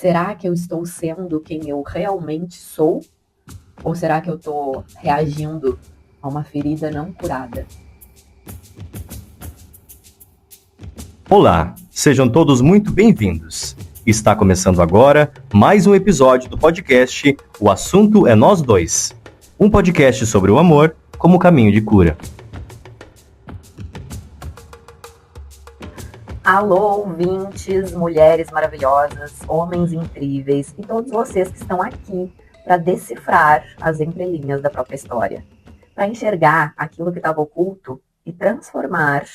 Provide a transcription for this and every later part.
Será que eu estou sendo quem eu realmente sou? Ou será que eu estou reagindo a uma ferida não curada? Olá, sejam todos muito bem-vindos. Está começando agora mais um episódio do podcast O Assunto é Nós Dois. Um podcast sobre o amor como caminho de cura. Alô, ouvintes, mulheres maravilhosas, homens incríveis e todos vocês que estão aqui para decifrar as entrelinhas da própria história, para enxergar aquilo que estava oculto e transformar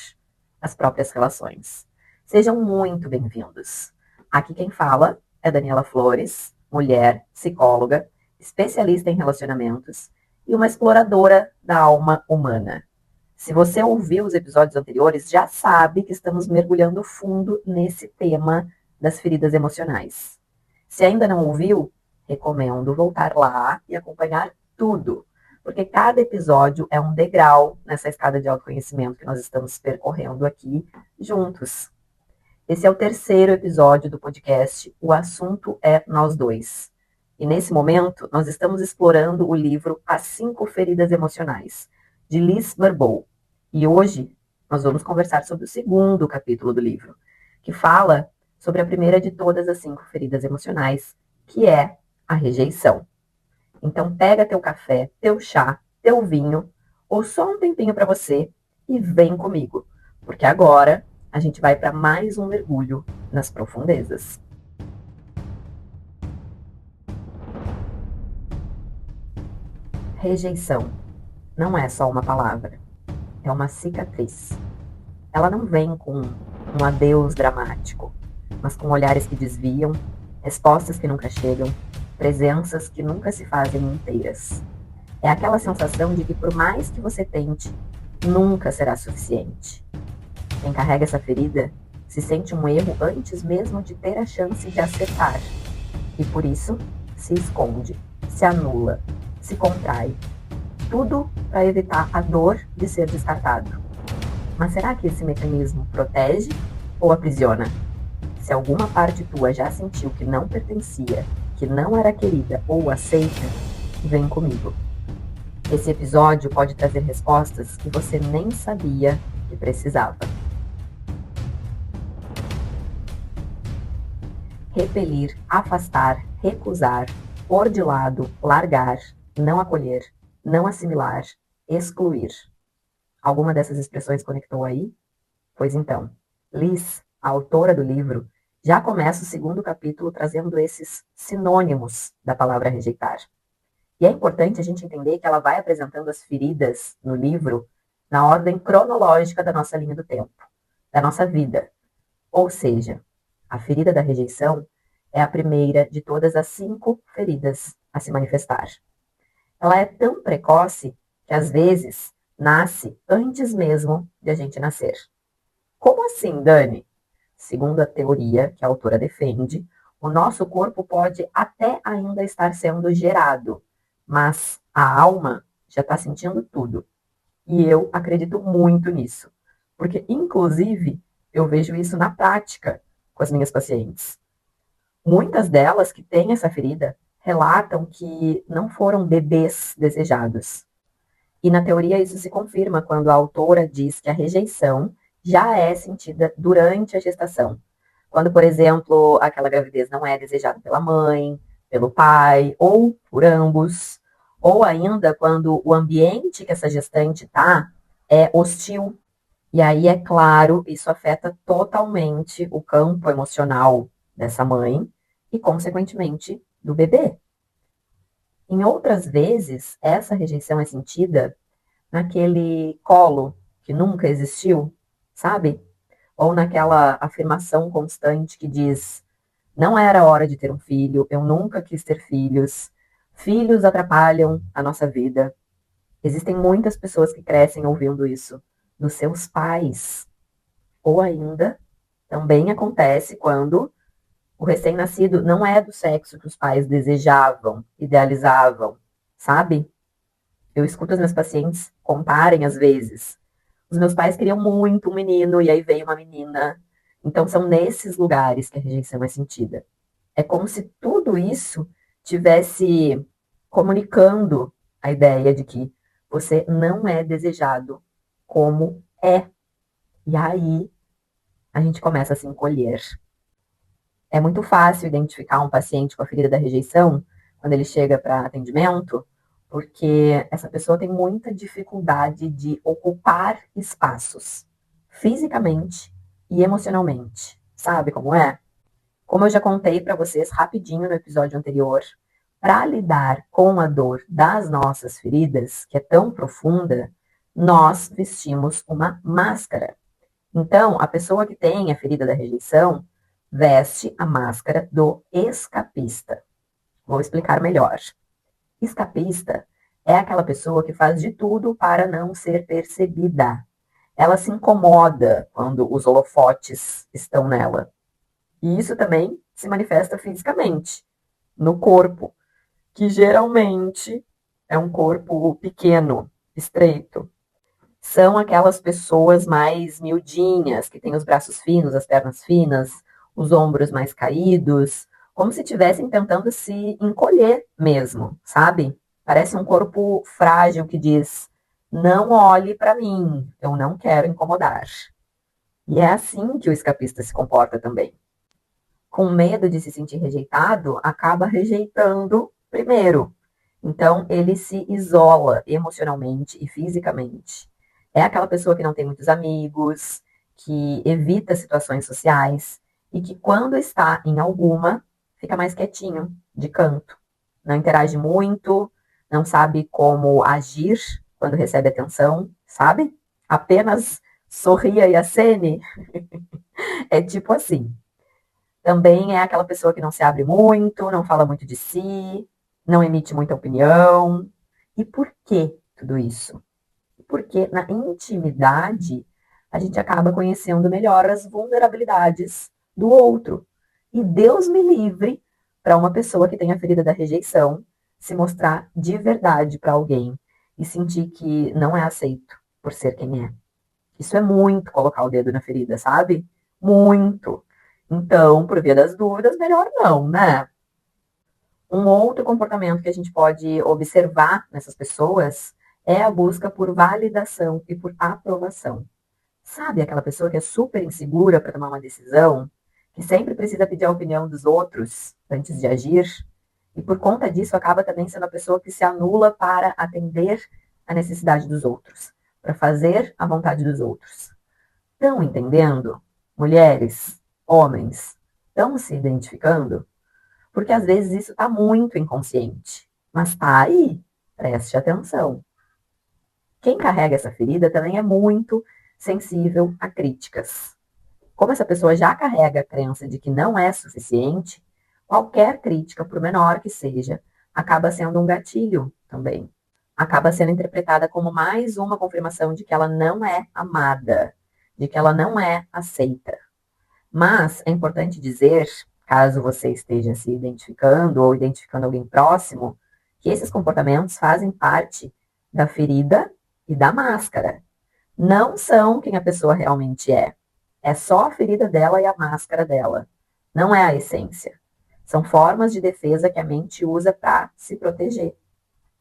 as próprias relações. Sejam muito bem-vindos. Aqui quem fala é Daniela Flores, mulher, psicóloga, especialista em relacionamentos e uma exploradora da alma humana. Se você ouviu os episódios anteriores, já sabe que estamos mergulhando fundo nesse tema das feridas emocionais. Se ainda não ouviu, recomendo voltar lá e acompanhar tudo, porque cada episódio é um degrau nessa escada de autoconhecimento que nós estamos percorrendo aqui juntos. Esse é o terceiro episódio do podcast O Assunto é Nós Dois. E nesse momento, nós estamos explorando o livro As 5 Feridas Emocionais, de Liz Bourbeau. E hoje nós vamos conversar sobre o segundo capítulo do livro, que fala sobre a primeira de todas as 5 feridas emocionais, que é a rejeição. Então pega teu café, teu chá, teu vinho, ou só um tempinho para você e vem comigo, porque agora a gente vai para mais um mergulho nas profundezas. Rejeição não é só uma palavra, é uma cicatriz. Ela não vem com um adeus dramático, mas com olhares que desviam, respostas que nunca chegam, presenças que nunca se fazem inteiras. É aquela sensação de que por mais que você tente, nunca será suficiente. Quem carrega essa ferida se sente um erro antes mesmo de ter a chance de acertar. E por isso se esconde, se anula, se contrai. Tudo para evitar a dor de ser descartado. Mas será que esse mecanismo protege ou aprisiona? Se alguma parte tua já sentiu que não pertencia, que não era querida ou aceita, vem comigo. Esse episódio pode trazer respostas que você nem sabia que precisava. Repelir, afastar, recusar, pôr de lado, largar, não acolher, não assimilar, excluir. Alguma dessas expressões conectou aí? Pois então, Liz, a autora do livro, já começa o segundo capítulo trazendo esses sinônimos da palavra rejeitar. E é importante a gente entender que ela vai apresentando as feridas no livro na ordem cronológica da nossa linha do tempo, da nossa vida. Ou seja, a ferida da rejeição é a primeira de todas as 5 feridas a se manifestar. Ela é tão precoce que, às vezes, nasce antes mesmo de a gente nascer. Como assim, Dani? Segundo a teoria que a autora defende, o nosso corpo pode até ainda estar sendo gerado, mas a alma já está sentindo tudo. E eu acredito muito nisso, porque, inclusive, eu vejo isso na prática com as minhas pacientes. Muitas delas que têm essa ferida relatam que não foram bebês desejados. E na teoria isso se confirma quando a autora diz que a rejeição já é sentida durante a gestação. Quando, por exemplo, aquela gravidez não é desejada pela mãe, pelo pai, ou por ambos. Ou ainda quando o ambiente que essa gestante está é hostil. E aí, é claro, isso afeta totalmente o campo emocional dessa mãe e, consequentemente, do bebê. Em outras vezes, essa rejeição é sentida naquele colo que nunca existiu, sabe? Ou naquela afirmação constante que diz: não era hora de ter um filho, eu nunca quis ter filhos, filhos atrapalham a nossa vida. Existem muitas pessoas que crescem ouvindo isso dos seus pais. Ou ainda, também acontece quando o recém-nascido não é do sexo que os pais desejavam, idealizavam, sabe? Eu escuto as minhas pacientes contarem às vezes. Os meus pais queriam muito um menino e aí veio uma menina. Então são nesses lugares que a rejeição é sentida. É como se tudo isso tivesse comunicando a ideia de que você não é desejado como é. E aí a gente começa a se encolher. É muito fácil identificar um paciente com a ferida da rejeição quando ele chega para atendimento, porque essa pessoa tem muita dificuldade de ocupar espaços, fisicamente e emocionalmente. Sabe como é? Como eu já contei para vocês rapidinho no episódio anterior, para lidar com a dor das nossas feridas, que é tão profunda, nós vestimos uma máscara. Então, a pessoa que tem a ferida da rejeição veste a máscara do escapista. Vou explicar melhor. Escapista é aquela pessoa que faz de tudo para não ser percebida. Ela se incomoda quando os holofotes estão nela. E isso também se manifesta fisicamente, no corpo, que geralmente é um corpo pequeno, estreito. São aquelas pessoas mais miudinhas, que têm os braços finos, as pernas finas, os ombros mais caídos, como se estivessem tentando se encolher mesmo, sabe? Parece um corpo frágil que diz: não olhe para mim, eu não quero incomodar. E é assim que o escapista se comporta também. Com medo de se sentir rejeitado, acaba rejeitando primeiro. Então, ele se isola emocionalmente e fisicamente. É aquela pessoa que não tem muitos amigos, que evita situações sociais e que, quando está em alguma, fica mais quietinho, de canto. Não interage muito, não sabe como agir quando recebe atenção, sabe? Apenas sorria e acene. É tipo assim. Também é aquela pessoa que não se abre muito, não fala muito de si, não emite muita opinião. E por que tudo isso? Porque na intimidade a gente acaba conhecendo melhor as vulnerabilidades do outro. E Deus me livre para uma pessoa que tem a ferida da rejeição se mostrar de verdade para alguém e sentir que não é aceito por ser quem é. Isso é muito colocar o dedo na ferida, sabe? Muito. Então, por via das dúvidas, melhor não, né? Um outro comportamento que a gente pode observar nessas pessoas é a busca por validação e por aprovação. Sabe aquela pessoa que é super insegura para tomar uma decisão, que sempre precisa pedir a opinião dos outros antes de agir? E por conta disso acaba também sendo a pessoa que se anula para atender a necessidade dos outros, para fazer a vontade dos outros. Estão entendendo? Mulheres, homens, estão se identificando? Porque às vezes isso está muito inconsciente, mas está aí. Preste atenção. Quem carrega essa ferida também é muito sensível a críticas. Como essa pessoa já carrega a crença de que não é suficiente, qualquer crítica, por menor que seja, acaba sendo um gatilho também. Acaba sendo interpretada como mais uma confirmação de que ela não é amada, de que ela não é aceita. Mas é importante dizer, caso você esteja se identificando ou identificando alguém próximo, que esses comportamentos fazem parte da ferida e da máscara. Não são quem a pessoa realmente é. É só a ferida dela e a máscara dela. Não é a essência. São formas de defesa que a mente usa para se proteger.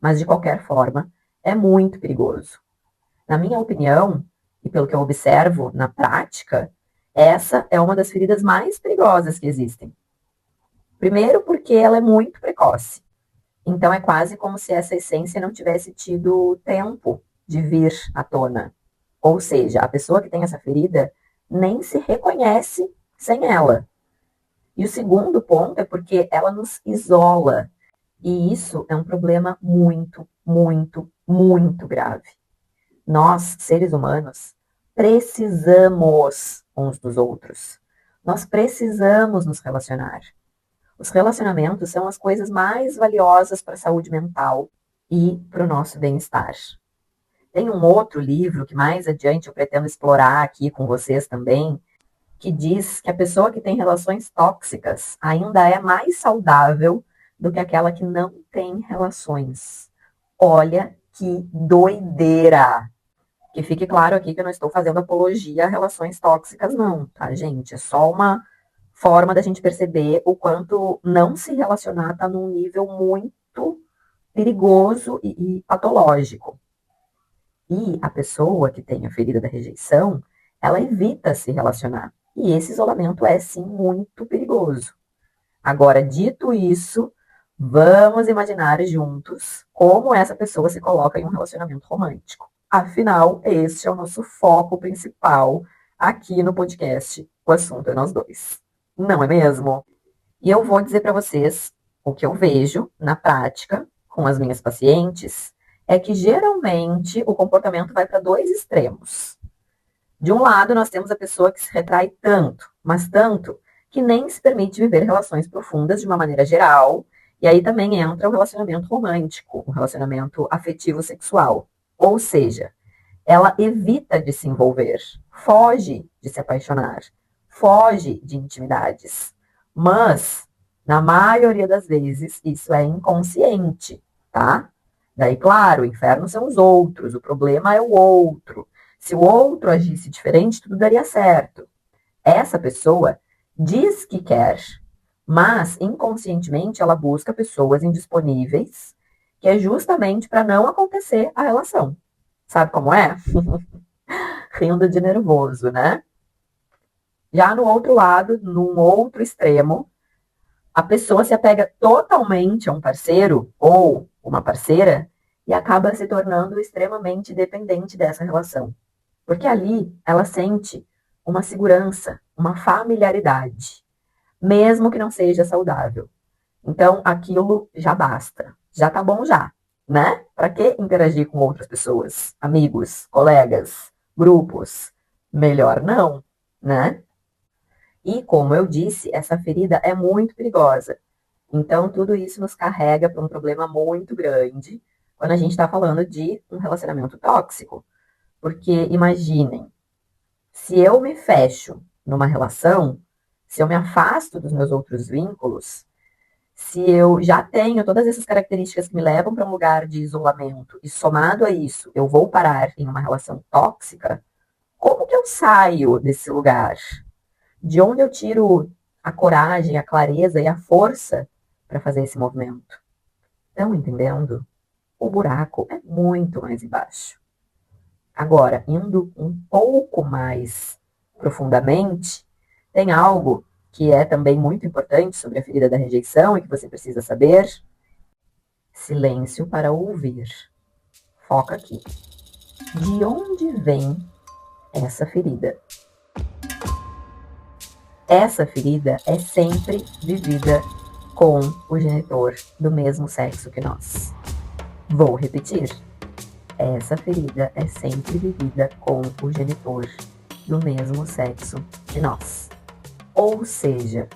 Mas, de qualquer forma, é muito perigoso. Na minha opinião, e pelo que eu observo na prática, essa é uma das feridas mais perigosas que existem. Primeiro, porque ela é muito precoce. Então, é quase como se essa essência não tivesse tido tempo de vir à tona. Ou seja, a pessoa que tem essa ferida nem se reconhece sem ela. E o segundo ponto é porque ela nos isola. E isso é um problema muito, muito, muito grave. Nós, seres humanos, precisamos uns dos outros. Nós precisamos nos relacionar. Os relacionamentos são as coisas mais valiosas para a saúde mental e para o nosso bem-estar. Tem um outro livro que mais adiante eu pretendo explorar aqui com vocês também, que diz que a pessoa que tem relações tóxicas ainda é mais saudável do que aquela que não tem relações. Olha que doideira! Que fique claro aqui que eu não estou fazendo apologia a relações tóxicas, não, tá, gente? É só forma da gente perceber o quanto não se relacionar está num nível muito perigoso e patológico. E a pessoa que tem a ferida da rejeição, ela evita se relacionar. E esse isolamento é, sim, muito perigoso. Agora, dito isso, vamos imaginar juntos como essa pessoa se coloca em um relacionamento romântico. Afinal, este é o nosso foco principal aqui no podcast. O assunto é nós dois. Não é mesmo? E eu vou dizer para vocês o que eu vejo na prática com as minhas pacientes é que geralmente o comportamento vai para dois extremos. De um lado, nós temos a pessoa que se retrai tanto, mas tanto, que nem se permite viver relações profundas de uma maneira geral, e aí também entra o relacionamento romântico, o relacionamento afetivo sexual. Ou seja, ela evita de se envolver, foge de se apaixonar, foge de intimidades. Mas, na maioria das vezes, isso é inconsciente, tá? Daí, claro, o inferno são os outros, o problema é o outro. Se o outro agisse diferente, tudo daria certo. Essa pessoa diz que quer, mas inconscientemente ela busca pessoas indisponíveis, que é justamente para não acontecer a relação. Sabe como é? Rindo de nervoso, né? Já no outro lado, num outro extremo, a pessoa se apega totalmente a um parceiro ou uma parceira e acaba se tornando extremamente dependente dessa relação. Porque ali ela sente uma segurança, uma familiaridade, mesmo que não seja saudável. Então, aquilo já basta. Já tá bom já, né? Para que interagir com outras pessoas, amigos, colegas, grupos? Melhor não, né? E como eu disse, essa ferida é muito perigosa. Então, tudo isso nos carrega para um problema muito grande quando a gente está falando de um relacionamento tóxico. Porque imaginem, se eu me fecho numa relação, se eu me afasto dos meus outros vínculos, se eu já tenho todas essas características que me levam para um lugar de isolamento e somado a isso, eu vou parar em uma relação tóxica, como que eu saio desse lugar? De onde eu tiro a coragem, a clareza e a força para fazer esse movimento? Estão entendendo? O buraco é muito mais embaixo. Agora, indo um pouco mais profundamente, tem algo que é também muito importante sobre a ferida da rejeição e que você precisa saber. Silêncio para ouvir. Foca aqui. De onde vem essa ferida? Essa ferida é sempre vivida com o genitor do mesmo sexo que nós. Vou repetir. Essa ferida é sempre vivida com o genitor do mesmo sexo que nós. Ou seja,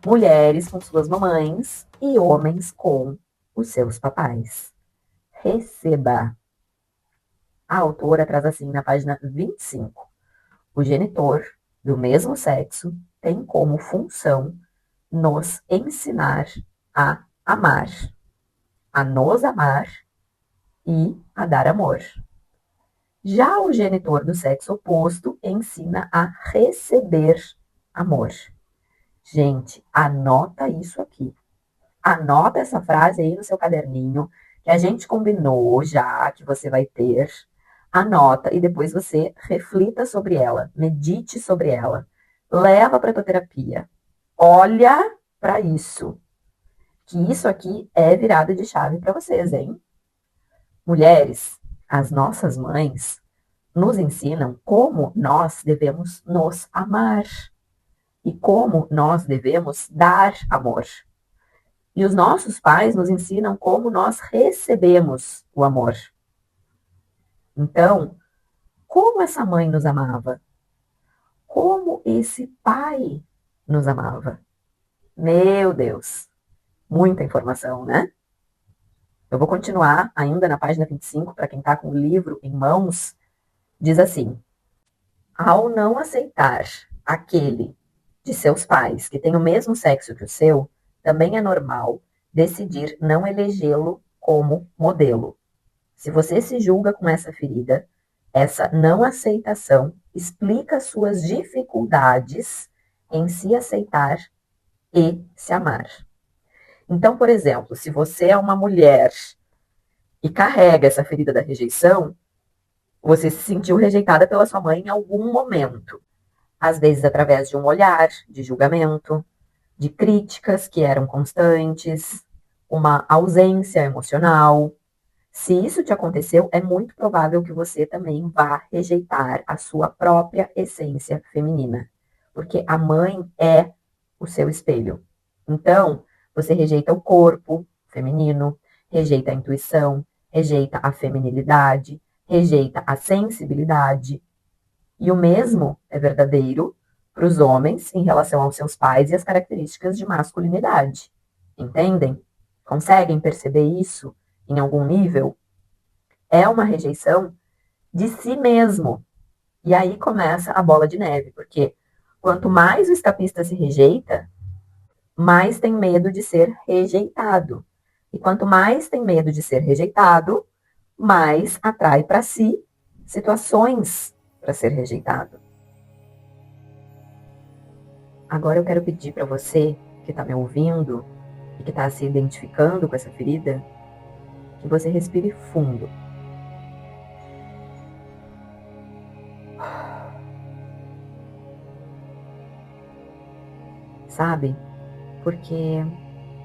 mulheres com suas mamães e homens com os seus papais. Receba. A autora traz assim na página 25. O genitor do mesmo sexo tem como função nos ensinar a amar, a nos amar e a dar amor. Já o genitor do sexo oposto ensina a receber amor. Gente, anota isso aqui. Anota essa frase aí no seu caderninho, que a gente combinou já que você vai ter. Anota e depois você reflita sobre ela, medite sobre ela. Leva para a tua terapia. Olha para isso. Que isso aqui é virada de chave para vocês, hein? Mulheres, as nossas mães nos ensinam como nós devemos nos amar e como nós devemos dar amor. E os nossos pais nos ensinam como nós recebemos o amor. Então, como essa mãe nos amava? Como esse pai nos amava? Meu Deus, muita informação, né? Eu vou continuar ainda na página 25, para quem está com o livro em mãos, diz assim: ao não aceitar aquele de seus pais que tem o mesmo sexo que o seu, também é normal decidir não elegê-lo como modelo. Se você se julga com essa ferida, essa não aceitação explica suas dificuldades em se aceitar e se amar. Então, por exemplo, se você é uma mulher e carrega essa ferida da rejeição, você se sentiu rejeitada pela sua mãe em algum momento. Às vezes através de um olhar, de julgamento, de críticas que eram constantes, uma ausência emocional. Se isso te aconteceu, é muito provável que você também vá rejeitar a sua própria essência feminina, porque a mãe é o seu espelho. Então, você rejeita o corpo feminino, rejeita a intuição, rejeita a feminilidade, rejeita a sensibilidade. E o mesmo é verdadeiro para os homens em relação aos seus pais e as características de masculinidade. Entendem? Conseguem perceber isso em algum nível? É uma rejeição de si mesmo. E aí começa a bola de neve, porque quanto mais o escapista se rejeita, mais tem medo de ser rejeitado. E quanto mais tem medo de ser rejeitado, mais atrai para si situações para ser rejeitado. Agora eu quero pedir para você que está me ouvindo e que está se identificando com essa ferida, que você respire fundo. Sabe? Porque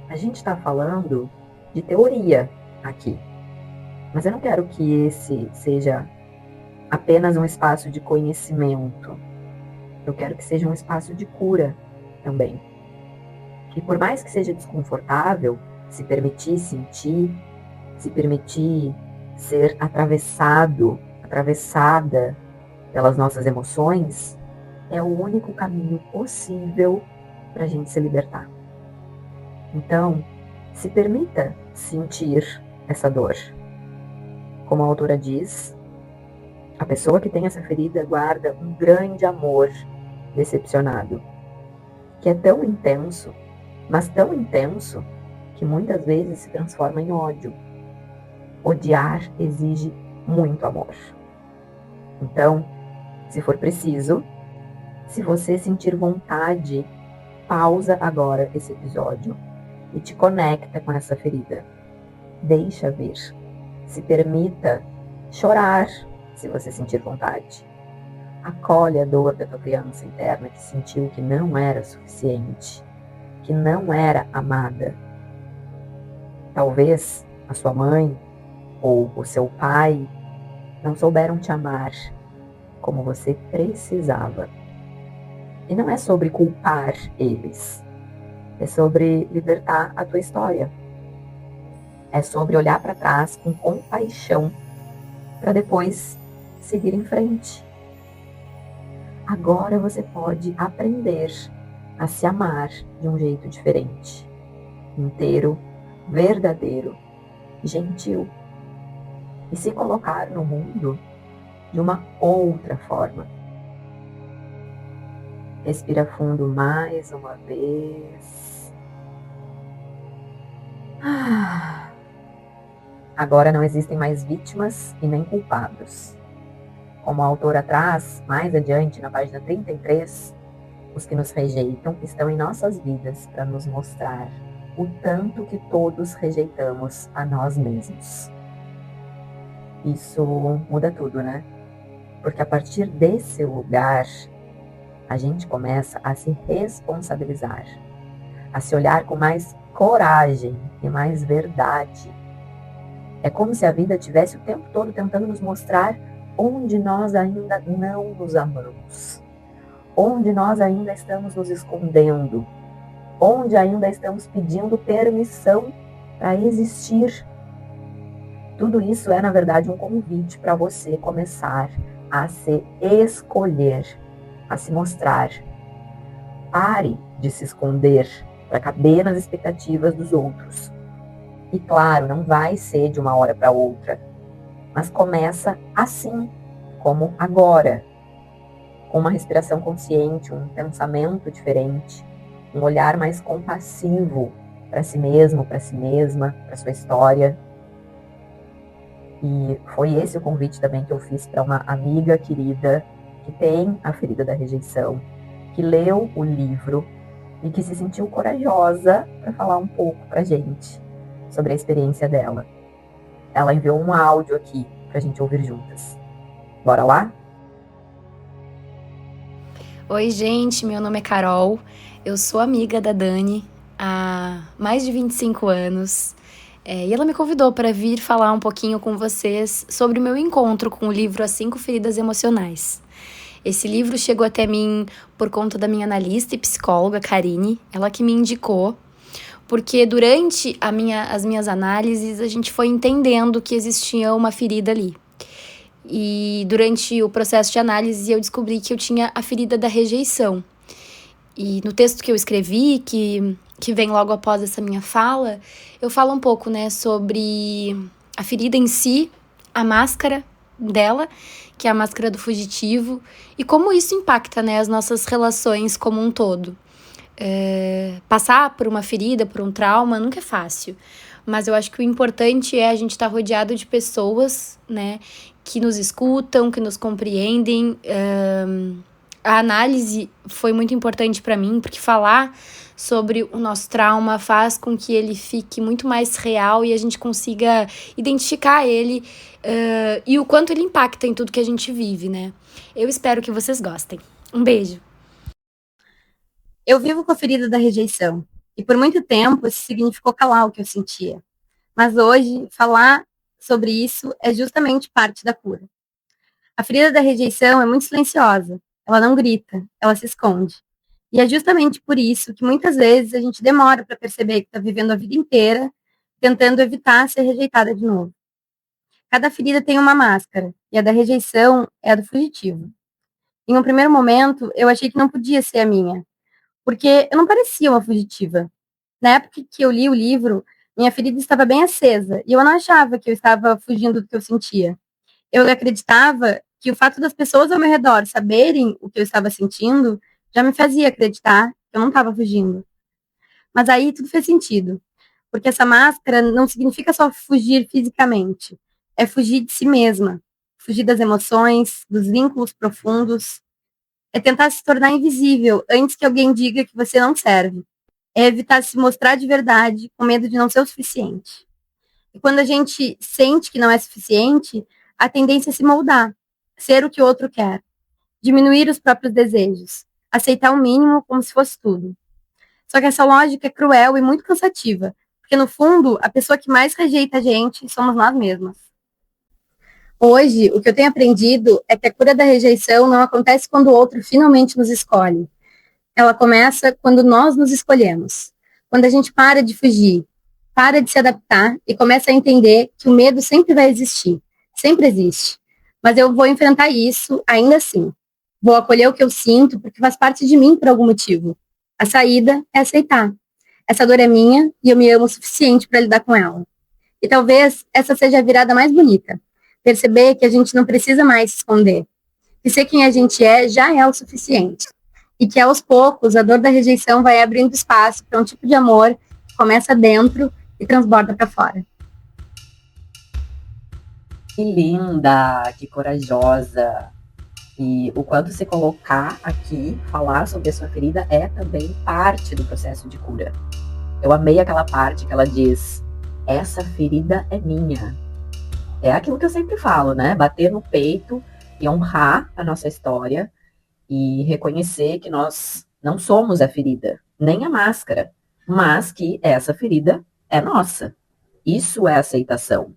a gente está falando de teoria aqui. Mas eu não quero que esse seja apenas um espaço de conhecimento. Eu quero que seja um espaço de cura também. E por mais que seja desconfortável, se permitir sentir, se permitir ser atravessado, atravessada pelas nossas emoções, é o único caminho possível para a gente se libertar. Então, se permita sentir essa dor. Como a autora diz, a pessoa que tem essa ferida guarda um grande amor decepcionado, que é tão intenso, mas tão intenso, que muitas vezes se transforma em ódio. Odiar exige muito amor. Então, se for preciso, se você sentir vontade, pausa agora esse episódio e te conecta com essa ferida. Deixa vir. Se permita chorar se você sentir vontade. Acolhe a dor da tua criança interna que sentiu que não era suficiente, que não era amada. Talvez a sua mãe ou o seu pai não souberam te amar como você precisava. E não é sobre culpar eles, é sobre libertar a tua história. É sobre olhar para trás com compaixão para depois seguir em frente. Agora você pode aprender a se amar de um jeito diferente, inteiro, verdadeiro, gentil, e se colocar no mundo de uma outra forma. Respira fundo mais uma vez. Agora não existem mais vítimas e nem culpados. Como a autora traz, mais adiante, na página 33, os que nos rejeitam estão em nossas vidas para nos mostrar o tanto que todos rejeitamos a nós mesmos. Isso muda tudo, né? Porque a partir desse lugar, a gente começa a se responsabilizar, a se olhar com mais coragem e mais verdade. É como se a vida tivesse o tempo todo tentando nos mostrar onde nós ainda não nos amamos, onde nós ainda estamos nos escondendo, onde ainda estamos pedindo permissão para existir. Tudo isso é, na verdade, um convite para você começar a se escolher, a se mostrar. Pare de se esconder para caber nas expectativas dos outros. E claro, não vai ser de uma hora para outra, mas começa assim, como agora, com uma respiração consciente, um pensamento diferente, um olhar mais compassivo para si mesmo, para si mesma, para sua história. E foi esse o convite também que eu fiz para uma amiga querida que tem a ferida da rejeição que leu o livro e que se sentiu corajosa para falar um pouco pra gente sobre a experiência dela. Ela enviou um áudio aqui pra gente ouvir juntas. Bora lá? Oi, gente, meu nome é Carol, eu sou amiga da Dani há mais de 25 anos e ela me convidou para vir falar um pouquinho com vocês sobre o meu encontro com o livro As 5 Feridas Emocionais. Esse livro chegou até mim por conta da minha analista e psicóloga, Karine, ela que me indicou, porque durante as minhas análises a gente foi entendendo que existia uma ferida ali. E durante o processo de análise eu descobri que eu tinha a ferida da rejeição. E no texto que eu escrevi, que vem logo após essa minha fala, eu falo um pouco, né, sobre a ferida em si, a máscara dela, que é a máscara do fugitivo, e como isso impacta, né, as nossas relações como um todo. Passar por uma ferida, por um trauma, nunca é fácil. Mas eu acho que o importante é a gente estar rodeado de pessoas, né, que nos escutam, que nos compreendem. A análise foi muito importante para mim, porque falar sobre o nosso trauma faz com que ele fique muito mais real e a gente consiga identificar ele e o quanto ele impacta em tudo que a gente vive, né? Eu espero que vocês gostem. Um beijo! Eu vivo com a ferida da rejeição, e por muito tempo isso significou calar o que eu sentia. Mas hoje, falar sobre isso é justamente parte da cura. A ferida da rejeição é muito silenciosa, ela não grita, ela se esconde. E é justamente por isso que muitas vezes a gente demora para perceber que está vivendo a vida inteira tentando evitar ser rejeitada de novo. Cada ferida tem uma máscara, e a da rejeição é a do fugitivo. Em um primeiro momento, eu achei que não podia ser a minha, porque eu não parecia uma fugitiva. Na época que eu li o livro, minha ferida estava bem acesa, e eu não achava que eu estava fugindo do que eu sentia. Eu acreditava que o fato das pessoas ao meu redor saberem o que eu estava sentindo já me fazia acreditar que eu não estava fugindo. Mas aí tudo fez sentido, porque essa máscara não significa só fugir fisicamente, é fugir de si mesma, fugir das emoções, dos vínculos profundos, é tentar se tornar invisível antes que alguém diga que você não serve. É evitar se mostrar de verdade com medo de não ser o suficiente. E quando a gente sente que não é suficiente, a tendência é se moldar, ser o que o outro quer, diminuir os próprios desejos, aceitar o mínimo como se fosse tudo. Só que essa lógica é cruel e muito cansativa, porque no fundo, a pessoa que mais rejeita a gente somos nós mesmas. Hoje, o que eu tenho aprendido é que a cura da rejeição não acontece quando o outro finalmente nos escolhe. Ela começa quando nós nos escolhemos. Quando a gente para de fugir, para de se adaptar e começa a entender que o medo sempre vai existir. Sempre existe. Mas eu vou enfrentar isso ainda assim. Vou acolher o que eu sinto porque faz parte de mim por algum motivo. A saída é aceitar. Essa dor é minha e eu me amo o suficiente para lidar com ela. E talvez essa seja a virada mais bonita. Perceber que a gente não precisa mais se esconder. Que ser quem a gente é já é o suficiente. E que aos poucos a dor da rejeição vai abrindo espaço para um tipo de amor que começa dentro e transborda para fora. Que linda, que corajosa. E o quanto se colocar aqui, falar sobre a sua ferida é também parte do processo de cura. Eu amei aquela parte que ela diz, essa ferida é minha. É aquilo que eu sempre falo, né? Bater no peito e honrar a nossa história e reconhecer que nós não somos a ferida, nem a máscara, mas que essa ferida é nossa. Isso é aceitação.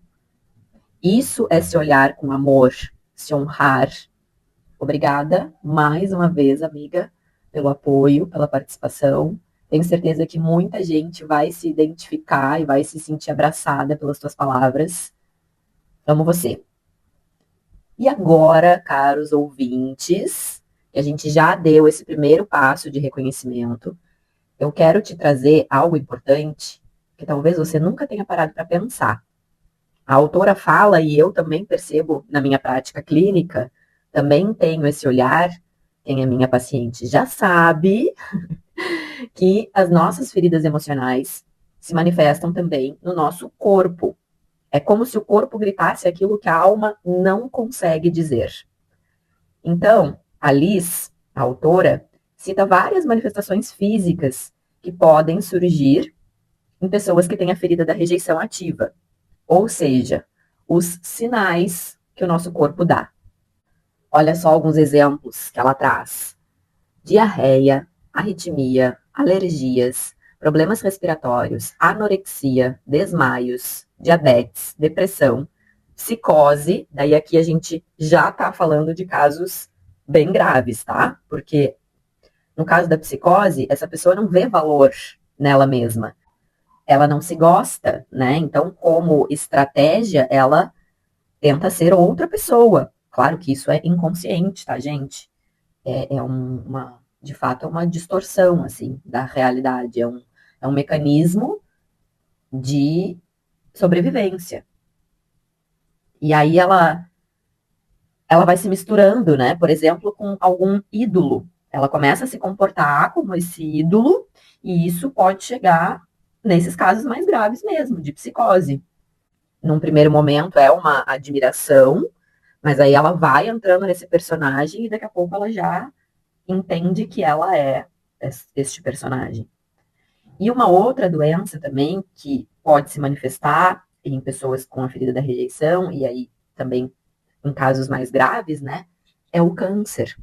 Isso é se olhar com amor, se honrar. Obrigada mais uma vez, amiga, pelo apoio, pela participação. Tenho certeza que muita gente vai se identificar e vai se sentir abraçada pelas tuas palavras. Amo você. E agora, caros ouvintes, que a gente já deu esse primeiro passo de reconhecimento, eu quero te trazer algo importante que talvez você nunca tenha parado para pensar. A autora fala, e eu também percebo na minha prática clínica, também tenho esse olhar, quem é minha paciente já sabe, que as nossas feridas emocionais se manifestam também no nosso corpo. É como se o corpo gritasse aquilo que a alma não consegue dizer. Então, a Liz, a autora, cita várias manifestações físicas que podem surgir em pessoas que têm a ferida da rejeição ativa, ou seja, os sinais que o nosso corpo dá. Olha só alguns exemplos que ela traz: diarreia, arritmia, alergias, problemas respiratórios, anorexia, desmaios, diabetes, depressão, psicose. Daí aqui a gente já tá falando de casos bem graves, tá? Porque no caso da psicose, essa pessoa não vê valor nela mesma. Ela não se gosta, né? Então, como estratégia, ela tenta ser outra pessoa. Claro que isso é inconsciente, tá, gente? De fato, é uma distorção, assim, da realidade. É um mecanismo de sobrevivência. E aí ela vai se misturando, né? Por exemplo, com algum ídolo. Ela começa a se comportar como esse ídolo, e isso pode chegar nesses casos mais graves mesmo, de psicose. Num primeiro momento é uma admiração, mas aí ela vai entrando nesse personagem e daqui a pouco ela já entende que ela é este personagem. E uma outra doença também que pode se manifestar em pessoas com a ferida da rejeição, e aí também em casos mais graves, né, é o câncer.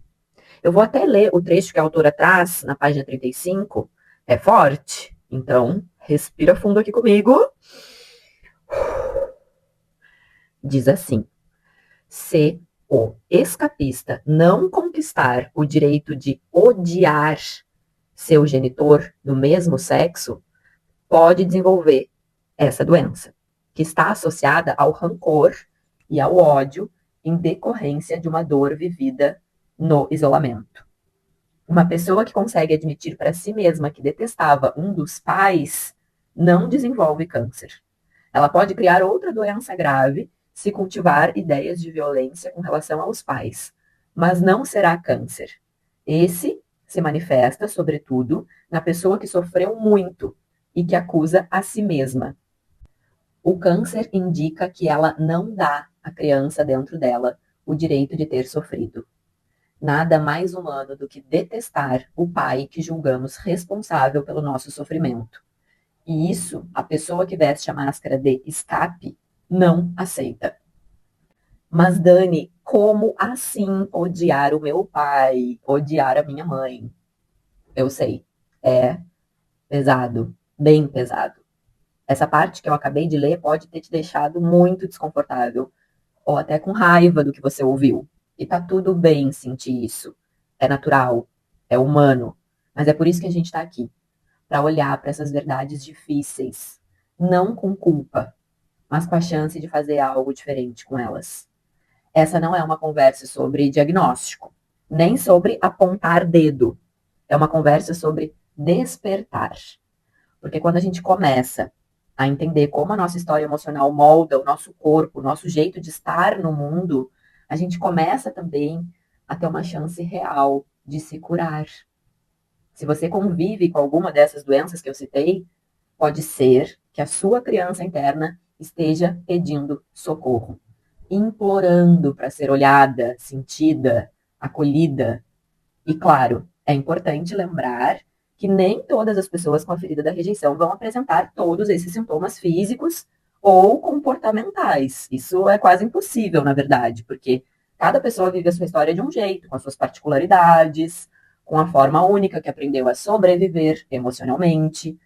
Eu vou até ler o trecho que a autora traz na página 35, é forte, então respira fundo aqui comigo. Diz assim: se o escapista não conquistar o direito de odiar seu genitor do mesmo sexo, pode desenvolver essa doença, que está associada ao rancor e ao ódio em decorrência de uma dor vivida no isolamento. Uma pessoa que consegue admitir para si mesma que detestava um dos pais não desenvolve câncer. Ela pode criar outra doença grave se cultivar ideias de violência com relação aos pais, mas não será câncer. Esse se manifesta, sobretudo, na pessoa que sofreu muito e que acusa a si mesma. O câncer indica que ela não dá à criança dentro dela o direito de ter sofrido. Nada mais humano do que detestar o pai que julgamos responsável pelo nosso sofrimento. E isso, a pessoa que veste a máscara de escape não aceita. Mas, Dani, como assim odiar o meu pai, odiar a minha mãe? Eu sei, é pesado, bem pesado. Essa parte que eu acabei de ler pode ter te deixado muito desconfortável, ou até com raiva do que você ouviu. E tá tudo bem sentir isso. É natural, é humano. Mas é por isso que a gente tá aqui, para olhar para essas verdades difíceis, não com culpa, mas com a chance de fazer algo diferente com elas. Essa não é uma conversa sobre diagnóstico, nem sobre apontar dedo. É uma conversa sobre despertar. Porque quando a gente começa a entender como a nossa história emocional molda o nosso corpo, o nosso jeito de estar no mundo, a gente começa também a ter uma chance real de se curar. Se você convive com alguma dessas doenças que eu citei, pode ser que a sua criança interna esteja pedindo socorro, implorando para ser olhada, sentida, acolhida. E claro, é importante lembrar que nem todas as pessoas com a ferida da rejeição vão apresentar todos esses sintomas físicos ou comportamentais. Isso é quase impossível, na verdade, porque cada pessoa vive a sua história de um jeito, com as suas particularidades, com a forma única que aprendeu a sobreviver emocionalmente.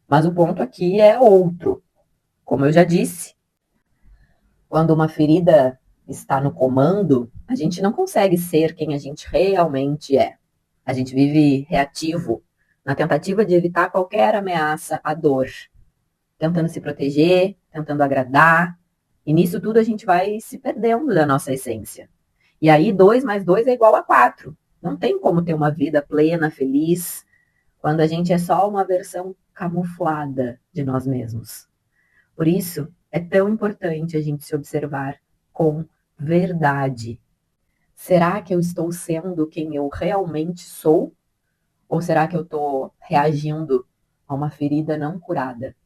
Mas o ponto aqui é outro. Como eu já disse, quando uma ferida está no comando, a gente não consegue ser quem a gente realmente é. A gente vive reativo, na tentativa de evitar qualquer ameaça à dor, tentando se proteger, tentando agradar, e nisso tudo a gente vai se perdendo da nossa essência. E aí 2 mais 2 é igual a 4. Não tem como ter uma vida plena, feliz, quando a gente é só uma versão camuflada de nós mesmos. Por isso, é tão importante a gente se observar com verdade. Será que eu estou sendo quem eu realmente sou? Ou será que eu estou reagindo a uma ferida não curada?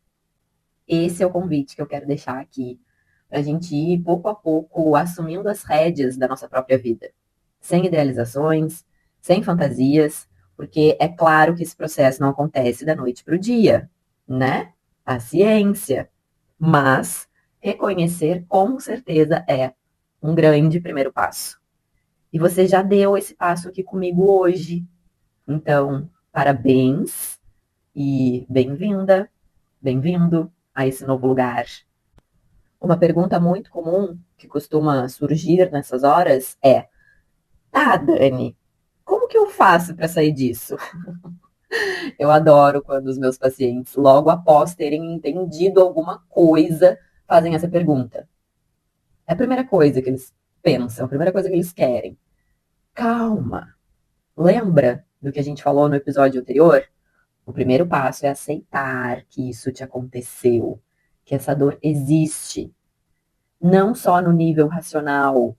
Esse é o convite que eu quero deixar aqui, para a gente ir pouco a pouco assumindo as rédeas da nossa própria vida. Sem idealizações, sem fantasias, Porque é claro que esse processo não acontece da noite para o dia, né? A ciência. Mas reconhecer com certeza é um grande primeiro passo. E você já deu esse passo aqui comigo hoje. Então, parabéns e bem-vinda, bem-vindo a esse novo lugar. Uma pergunta muito comum que costuma surgir nessas horas é: tá, Dani, como que eu faço para sair disso? Eu adoro quando os meus pacientes, logo após terem entendido alguma coisa, fazem essa pergunta. É a primeira coisa que eles pensam, a primeira coisa que eles querem. Calma. Lembra do que a gente falou no episódio anterior? O primeiro passo é aceitar que isso te aconteceu, que essa dor existe. Não só no nível racional,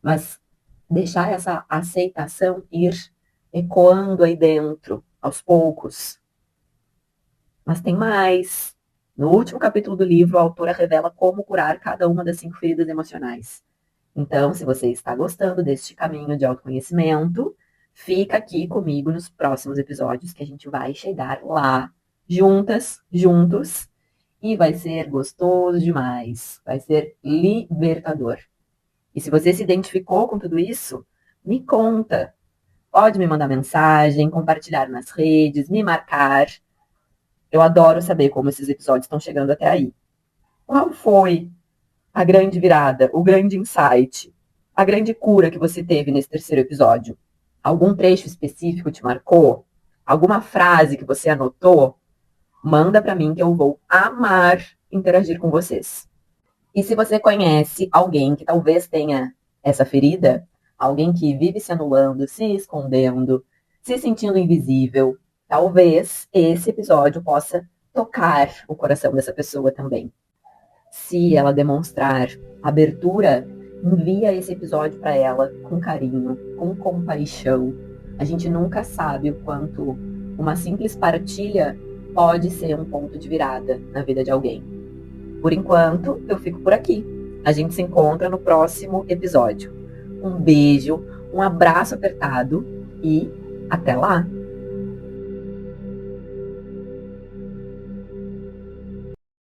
mas deixar essa aceitação ir ecoando aí dentro, aos poucos. Mas tem mais. No último capítulo do livro, a autora revela como curar cada uma das 5 feridas emocionais. Então, se você está gostando deste caminho de autoconhecimento, fica aqui comigo nos próximos episódios que a gente vai chegar lá, juntas, juntos, e vai ser gostoso demais, vai ser libertador. E se você se identificou com tudo isso, me conta. Pode me mandar mensagem, compartilhar nas redes, me marcar. Eu adoro saber como esses episódios estão chegando até aí. Qual foi a grande virada, o grande insight, a grande cura que você teve nesse terceiro episódio? Algum trecho específico te marcou? Alguma frase que você anotou? Manda para mim que eu vou amar interagir com vocês. E se você conhece alguém que talvez tenha essa ferida, alguém que vive se anulando, se escondendo, se sentindo invisível, talvez esse episódio possa tocar o coração dessa pessoa também. Se ela demonstrar abertura, envia esse episódio para ela com carinho, com compaixão. A gente nunca sabe o quanto uma simples partilha pode ser um ponto de virada na vida de alguém. Por enquanto, eu fico por aqui. A gente se encontra no próximo episódio. Um beijo, um abraço apertado e até lá!